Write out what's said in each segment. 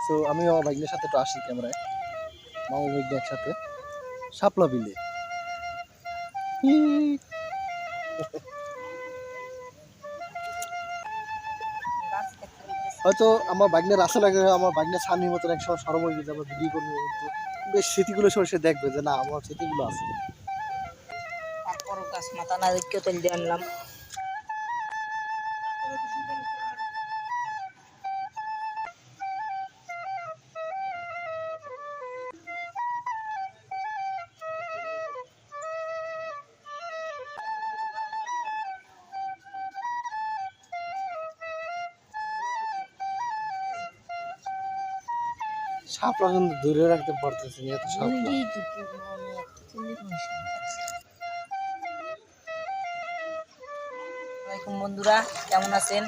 So আমি আমার ভাগ্নের সাথে একটু আসি ক্যামেরায়, মামা ভাগ্নে একসাথে শাপলা বিলে। হয়তো আমার ভাগ্নের রাস্তা লাগে, আমার ভাগ্নের স্বামীর মতন একসময় সরম হয়ে গেছে, আমরা ভিডিও করবো, কিন্তু বেশ স্মৃতিগুলো সে দেখবে যে না আমার স্মৃতিগুলো আছে। তারপরও গাছ মাথা না দেখে তেল দিয়ে আনলাম। শাপলা কিন্তু দূরে রাখতে পারতেছি না, এত শাপলা। আসসালামাইকুম বন্ধুরা, কেমন আছেন?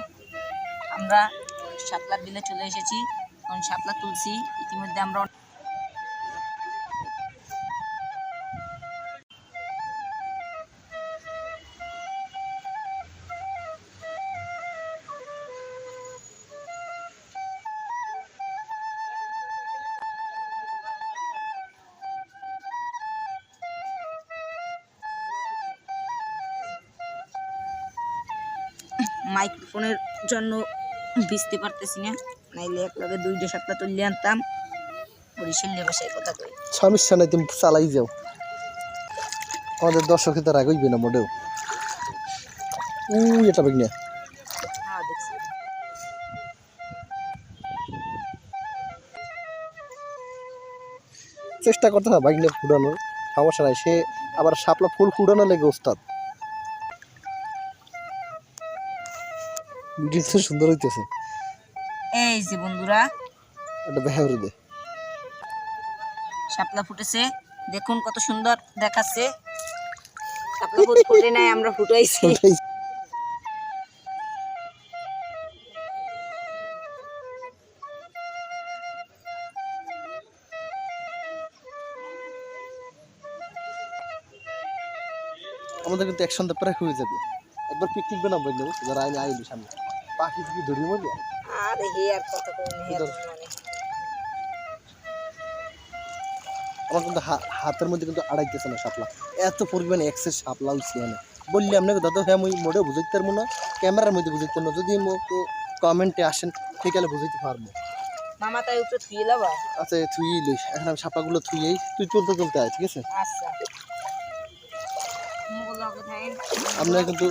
আমরা শাপলার বিলে চলে এসেছি, কারণ শাপলা তুলছি ইতিমধ্যে। আমরা মাইক্রোফোনের জন্য ভিজতে পারতেছি না, নাইলে এক লগে দুইটা শাপলা তুললে আনতাম। বরিশালে ভাষায় কথা কই, সমস্যা নাই, তুমি চালাই যাও, আমাদের দর্শকের তো রাগ হইবে না মোটেও। এটা ভাগ্নে হ্যাঁ দেখছি। চেষ্টা করতে হবে ভাগ্নে ফুটানোর, সমস্যা নাই। সে আবার শাপলা ফুল ফুটানো লেগে ওস্তাদ। ভিডিওটা সুন্দর হইতেছে। এই যে বন্ধুরা, এটা দেখা করে দে। শাপলা ফুটেছে, দেখুন কত সুন্দর দেখাচ্ছে। শাপলা ফুটে নাই, আমরা ফুটাইছি। আমাদের কিন্তু এক সন্ধ্যা প্রায় হয়ে যাবে। একবার পিকনিক বানাবো, যারা আমি আইলি সামনে পাখি কি ধরি মজা। আরে হে আর কত মানে আমার কিন্তু হাতের মধ্যে কিন্তু আড়াইতেছে না শাপলা, এত পরিমাণে এক্সেস শাপলা হচ্ছে। এনে বললি আপনাকে দাদা, হ্যাঁ আমি মোটেও বুঝাইতে পারবো না, ক্যামেরার মধ্যে বুঝাইতে পারবো না। যদি কমেন্টে আসেন ঠিক আছে বুঝাইতে পারবো। মামা তাই উপরে থুয়ে লাবা। আচ্ছা থুই লই, এখন আমি শাপলাগুলো থুইয়েই, তুই চলতে চলতে আয়, ঠিক আছে? আচ্ছা, আপনারা কিন্তু